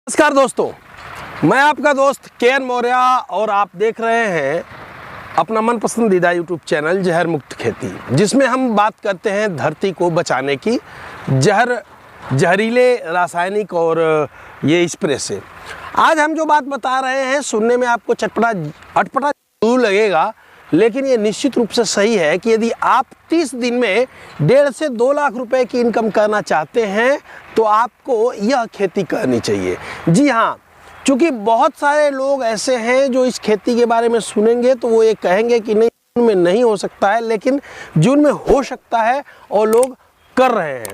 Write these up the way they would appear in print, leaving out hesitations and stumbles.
नमस्कार दोस्तों, मैं आपका दोस्त के.एन. मौर्य और आप देख रहे हैं अपना मन पसंदीदा यूट्यूब चैनल जहर मुक्त खेती, जिसमें हम बात करते हैं धरती को बचाने की जहरीले रासायनिक और ये स्प्रे से। आज हम जो बात बता रहे हैं सुनने में आपको अटपटा जरूर लगेगा, लेकिन ये निश्चित रूप से सही है कि यदि आप 30 दिन में 1.5 से 2 लाख रुपए की इनकम करना चाहते हैं तो आपको यह खेती करनी चाहिए। जी हाँ, क्योंकि बहुत सारे लोग ऐसे हैं जो इस खेती के बारे में सुनेंगे तो वो ये कहेंगे कि नहीं, जून में नहीं हो सकता है, लेकिन जून में हो सकता है और लोग कर रहे हैं।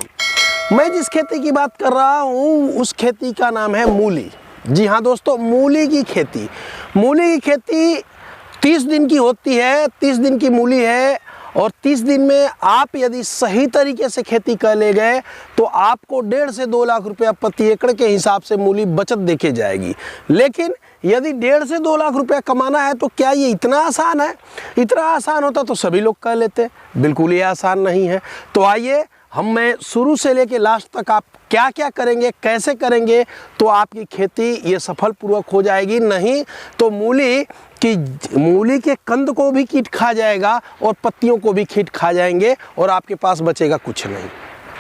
मैं जिस खेती की बात कर रहा हूँ उस खेती का नाम है मूली। जी हाँ दोस्तों, मूली की खेती 30 दिन की होती है। 30 दिन की मूली है और 30 दिन में आप यदि सही तरीके से खेती कर ले गए तो आपको 1.5 से 2 लाख रुपया प्रति एकड़ के हिसाब से मूली बचत देखे जाएगी। लेकिन यदि 1.5 से 2 लाख रुपया कमाना है तो क्या ये इतना आसान है? इतना आसान होता तो सभी लोग कर लेते। बिल्कुल ये आसान नहीं है। तो आइए मैं शुरू से लेके लास्ट तक आप क्या क्या करेंगे, कैसे करेंगे तो आपकी खेती ये सफलपूर्वक हो जाएगी। नहीं तो मूली के कंद को भी कीट खा जाएगा और पत्तियों को भी कीट खा जाएंगे और आपके पास बचेगा कुछ नहीं।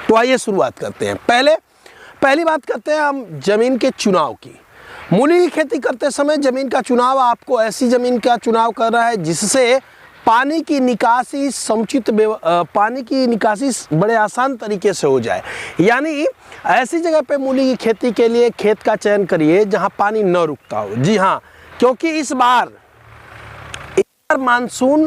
तो आइए शुरुआत करते हैं। पहली बात करते हैं हम जमीन के चुनाव की। मूली की खेती करते समय जमीन का चुनाव, आपको ऐसी जमीन का चुनाव करना है जिससे पानी की निकासी बड़े आसान तरीके से हो जाए। यानी ऐसी जगह पे मूली की खेती के लिए खेत का चयन करिए जहां पानी न रुकता हो। जी हाँ, क्योंकि इस बार मानसून,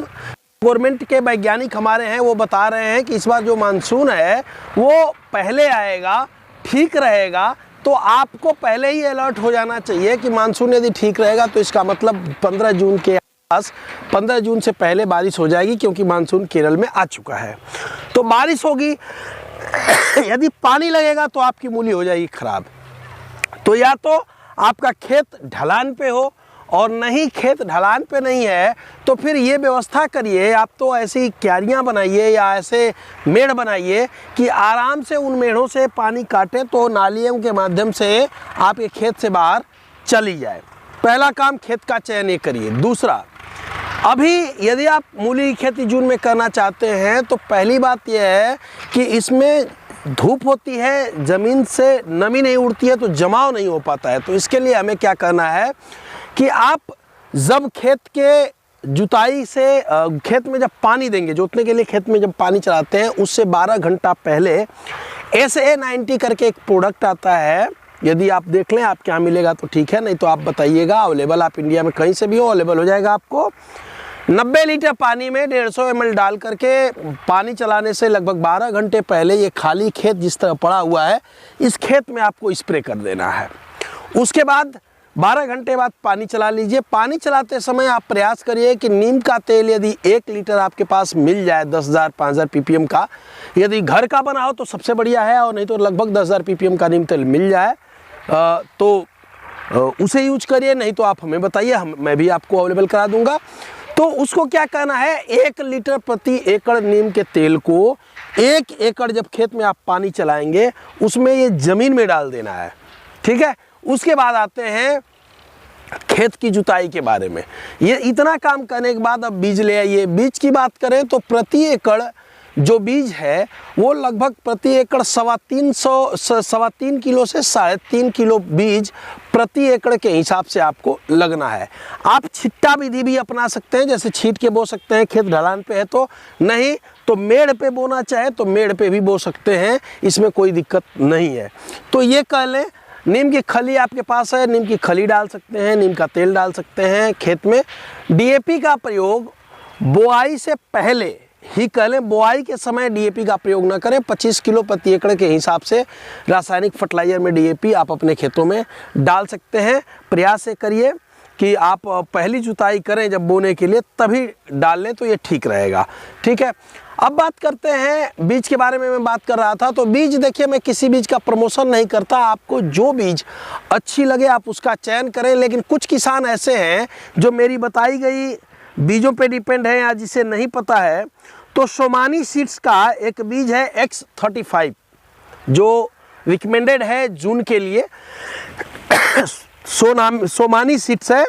गवर्नमेंट के वैज्ञानिक हमारे हैं वो बता रहे हैं कि इस बार जो मानसून है वो पहले आएगा, ठीक रहेगा। तो आपको पहले ही अलर्ट हो जाना चाहिए कि मानसून यदि ठीक रहेगा तो इसका मतलब 15 जून से पहले बारिश हो जाएगी, क्योंकि मानसून केरल में आ चुका है। तो बारिश होगी, यदि पानी लगेगा तो आपकी मूली हो जाएगी खराब। तो या तो आपका खेत ढलान पे हो, और नहीं खेत ढलान पे नहीं है तो फिर ये व्यवस्था करिए, आप तो ऐसी क्यारियां बनाइए या ऐसे मेड़ बनाइए कि आराम से उन मेढ़ों से पानी काटे तो नालियों के माध्यम से आपके खेत से बाहर चली जाए। पहला काम खेत का चयन ये करिए। दूसरा, अभी यदि आप मूली की खेती जून में करना चाहते हैं तो पहली बात यह है कि इसमें धूप होती है, ज़मीन से नमी नहीं उड़ती है तो जमाव नहीं हो पाता है। तो इसके लिए हमें क्या करना है कि आप जब खेत के जुताई से खेत में जब पानी देंगे, जोतने के लिए खेत में जब पानी चलाते हैं उससे 12 घंटा पहले SA-90 करके एक प्रोडक्ट आता है। यदि आप देख लें आपके यहाँ मिलेगा तो ठीक है, नहीं तो आप बताइएगा। अवेलेबल आप इंडिया में कहीं से भी हो, अवेलेबल हो जाएगा आपको। 90 लीटर पानी में 150 ml डाल करके पानी चलाने से लगभग 12 घंटे पहले ये खाली खेत जिस तरह पड़ा हुआ है इस खेत में आपको स्प्रे कर देना है। उसके बाद 12 घंटे बाद पानी चला लीजिए। पानी चलाते समय आप प्रयास करिए कि नीम का तेल यदि 1 लीटर आपके पास मिल जाए 10,000 5,000 ppm का, यदि घर का बना हो तो सबसे बढ़िया है, और नहीं तो लगभग 10,000 ppm का नीम तेल मिल जाए तो उसे यूज करिए। नहीं तो आप हमें बताइए, मैं भी आपको अवेलेबल करा दूंगा। तो उसको क्या करना है, 1 लीटर प्रति एकड़ नीम के तेल को 1 एकड़ जब खेत में आप पानी चलाएंगे उसमें ये जमीन में डाल देना है। ठीक है। उसके बाद आते हैं खेत की जुताई के बारे में। ये इतना काम करने के बाद अब बीज ले आइए। बीज की बात करें तो प्रति एकड़ जो बीज है वो लगभग प्रति एकड़ 3.5 किलो से 3.5 किलो बीज प्रति एकड़ के हिसाब से आपको लगना है। आप छिट्टा विधि भी अपना सकते हैं, जैसे छीट के बो सकते हैं, खेत ढलान पे है तो, नहीं तो मेड़ पे बोना चाहे तो मेड़ पे भी बो सकते हैं, इसमें कोई दिक्कत नहीं है। तो ये कह लें, नीम की खली आपके पास है, नीम की खली डाल सकते हैं, नीम का तेल डाल सकते हैं खेत में। DAP का प्रयोग बोआई से पहले ही कर लें, बोआई के समय DAP का प्रयोग ना करें। 25 किलो प्रति एकड़ के हिसाब से रासायनिक फर्टिलाइजर में DAP आप अपने खेतों में डाल सकते हैं। प्रयास ये करिए कि आप पहली जुताई करें जब बोने के लिए तभी डाल लें तो ये ठीक रहेगा। ठीक है। अब बात करते हैं बीज के बारे में। मैं बात कर रहा था तो बीज, देखिए मैं किसी बीज का प्रमोशन नहीं करता, आपको जो बीज अच्छी लगे आप उसका चयन करें। लेकिन कुछ किसान ऐसे हैं जो मेरी बताई गई बीजों पे डिपेंड है या जिसे नहीं पता है, तो सोमानी सीड्स का एक बीज है X35 जो रिकमेंडेड है जून के लिए। सोमानी सीड्स है,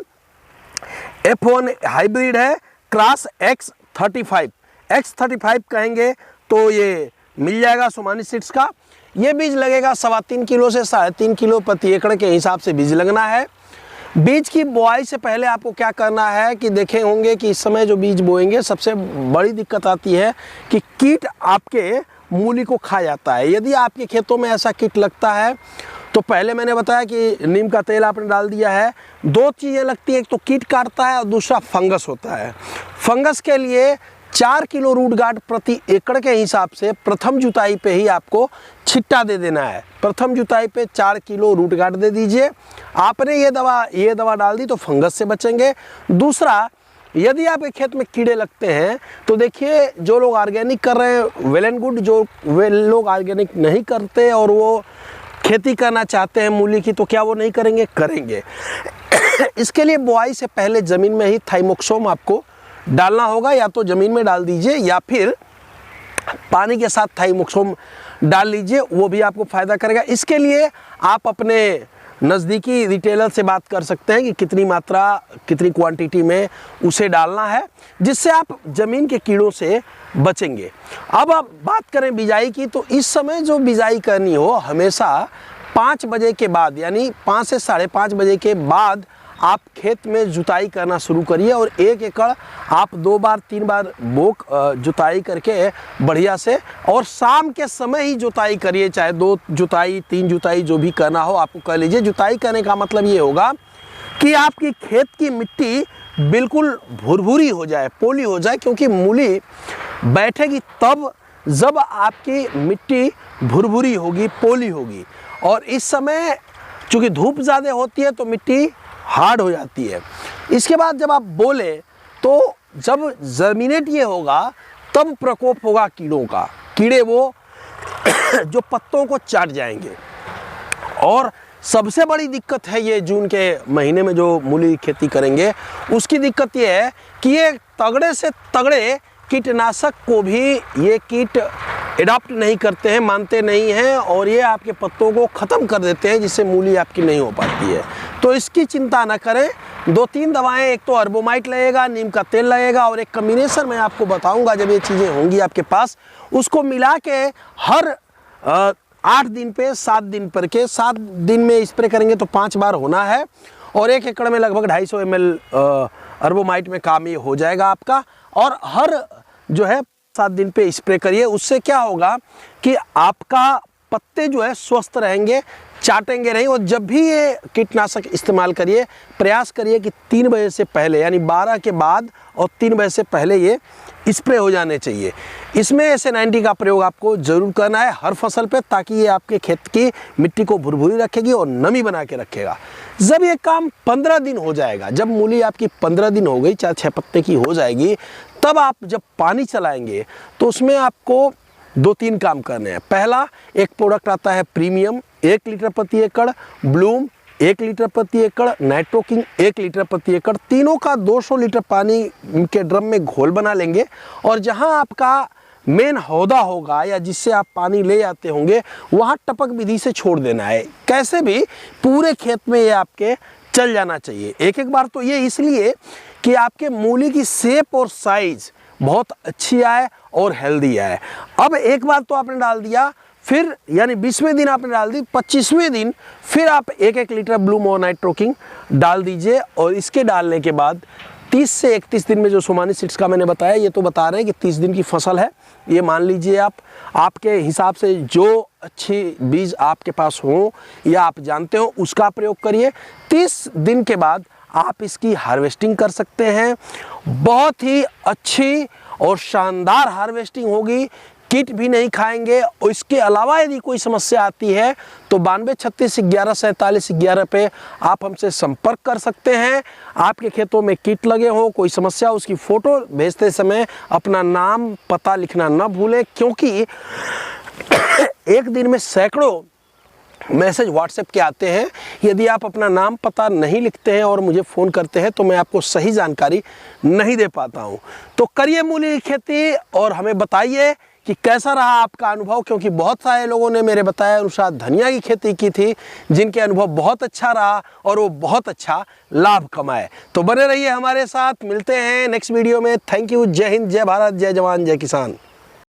F1 हाइब्रिड है, क्रॉस X35 कहेंगे तो ये मिल जाएगा सोमानी सीड्स का। ये बीज लगेगा 3.25 किलो से 3.5 किलो प्रति एकड़ के हिसाब से बीज लगना है। बीज की बुआई से पहले आपको क्या करना है कि देखे होंगे कि इस समय जो बीज बोएंगे सबसे बड़ी दिक्कत आती है कि कीट आपके मूली को खा जाता है। यदि आपके खेतों में ऐसा कीट लगता है तो पहले मैंने बताया कि नीम का तेल आपने डाल दिया है। 2 चीज़ें लगती हैं, एक तो कीट काटता है और दूसरा फंगस होता है। फंगस के लिए 4 किलो रूट गार्ड प्रति एकड़ के हिसाब से प्रथम जुताई पे ही आपको छिट्टा दे देना है। प्रथम जुताई पे 4 किलो रूट गार्ड दे दीजिए। आपने ये दवा डाल दी तो फंगस से बचेंगे। दूसरा, यदि आपके खेत में कीड़े लगते हैं तो देखिए, जो लोग ऑर्गेनिक कर रहे हैं वेल एंड गुड, जो वे लोग ऑर्गेनिक नहीं करते और वो खेती करना चाहते हैं मूली की, तो क्या वो नहीं करेंगे? करेंगे। इसके लिए बुआई से पहले ज़मीन में ही थाइमोक्सोम आपको डालना होगा। या तो ज़मीन में डाल दीजिए या फिर पानी के साथ थाइमोक्सोम डाल लीजिए, वो भी आपको फ़ायदा करेगा। इसके लिए आप अपने नज़दीकी रिटेलर से बात कर सकते हैं कि कितनी मात्रा, कितनी क्वांटिटी में उसे डालना है, जिससे आप ज़मीन के कीड़ों से बचेंगे। अब आप बात करें बिजाई की, तो इस समय जो बिजाई करनी हो हमेशा 5 बजे के बाद, यानी 5 से 5:30 बजे के बाद आप खेत में जुताई करना शुरू करिए और 1 एकड़ आप 2 बार 3 बार जुताई करके बढ़िया से, और शाम के समय ही जुताई करिए। चाहे 2 जुताई 3 जुताई जो भी करना हो आपको कर लीजिए। जुताई करने का मतलब ये होगा कि आपकी खेत की मिट्टी बिल्कुल भुरभुरी हो जाए, पोली हो जाए, क्योंकि मूली बैठेगी तब जब आपकी मिट्टी भुरभुरी होगी, पोली होगी। और इस समय चूँकि धूप ज़्यादा होती है तो मिट्टी हार्ड हो जाती है। इसके बाद जब आप बोले तो जब जर्मिनेट ये होगा तब प्रकोप होगा कीड़ों का। कीड़े वो जो पत्तों को चाट जाएंगे। और सबसे बड़ी दिक्कत है ये जून के महीने में जो मूली खेती करेंगे उसकी दिक्कत ये है कि ये तगड़े से तगड़े कीटनाशक को भी ये कीट एडॉप्ट नहीं करते हैं, मानते नहीं हैं, और ये आपके पत्तों को ख़त्म कर देते हैं, जिससे मूली आपकी नहीं हो पाती है। तो इसकी चिंता ना करें। 2-3 दवाएं, एक तो अर्बोमाइट लगेगा, नीम का तेल लगेगा, और एक कम्बिनेशन मैं आपको बताऊंगा जब ये चीज़ें होंगी आपके पास, उसको मिला के हर 8 दिन पे 7 दिन पर के 7 दिन में स्प्रे करेंगे तो 5 बार होना है। और 1 एकड़ में लगभग 250 ml अर्बोमाइट में काम ये हो जाएगा आपका। और हर जो है 7 दिन पे स्प्रे करिए। उससे क्या होगा कि आपका पत्ते जो है स्वस्थ रहेंगे, चाटेंगे नहीं। और जब भी ये कीटनाशक इस्तेमाल करिए, प्रयास करिए कि 3 बजे से पहले, यानी 12 के बाद और 3 बजे से पहले ये स्प्रे हो जाने चाहिए। इसमें SA-90 का प्रयोग आपको ज़रूर करना है हर फसल पे, ताकि ये आपके खेत की मिट्टी को भुरभुरी रखेगी और नमी बना के रखेगा। जब ये काम 15 दिन हो जाएगा, जब मूली आपकी 15 दिन हो गई, 4-6 पत्ते की हो जाएगी, तब आप जब पानी चलाएंगे तो उसमें आपको 2-3 काम करने हैं। पहला, एक प्रोडक्ट आता है प्रीमियम, 1 लीटर प्रति एकड़, ब्लूम 1 लीटर प्रति एकड़, नाइट्रोकिंग 1 लीटर प्रति एकड़, तीनों का 200 लीटर पानी के ड्रम में घोल बना लेंगे। और जहां आपका मेन हौदा होगा या जिससे आप पानी ले जाते होंगे, वहां टपक विधि से छोड़ देना है। कैसे भी पूरे खेत में ये आपके चल जाना चाहिए। एक बार तो ये इसलिए कि आपके मूली की शेप और साइज बहुत अच्छी आए और हेल्दी आए। अब एक बार तो आपने डाल दिया, फिर यानी 20वें दिन आपने डाल दी, 25वें दिन फिर आप 1-1 लीटर ब्लूम और नाइट्रोकिंग डाल दीजिए। और इसके डालने के बाद 30 से 31 दिन में जो सोमानी सीड्स का मैंने बताया, ये तो बता रहे हैं कि 30 दिन की फसल है, ये मान लीजिए आप आपके हिसाब से जो अच्छी बीज आपके पास हो या आप जानते हो उसका प्रयोग करिए। 30 दिन के बाद आप इसकी हार्वेस्टिंग कर सकते हैं। बहुत ही अच्छी और शानदार हार्वेस्टिंग होगी, कीट भी नहीं खाएंगे। और इसके अलावा यदि कोई समस्या आती है तो 92 36 11 47 11 पे आप हमसे संपर्क कर सकते हैं। आपके खेतों में कीट लगे हो, कोई समस्या, उसकी फ़ोटो भेजते समय अपना नाम पता लिखना न भूलें, क्योंकि एक दिन में सैकड़ों मैसेज व्हाट्सएप के आते हैं। यदि आप अपना नाम पता नहीं लिखते हैं और मुझे फ़ोन करते हैं तो मैं आपको सही जानकारी नहीं दे पाता हूं। तो करिए मूली की खेती और हमें बताइए कि कैसा रहा आपका अनुभव, क्योंकि बहुत सारे लोगों ने मेरे बताए अनुसार धनिया की खेती की थी जिनके अनुभव बहुत अच्छा रहा और वो बहुत अच्छा लाभ कमाए। तो बने रहिए हमारे साथ, मिलते हैं नेक्स्ट वीडियो में। Thank you. जय हिंद, जय भारत, जय जवान, जय किसान।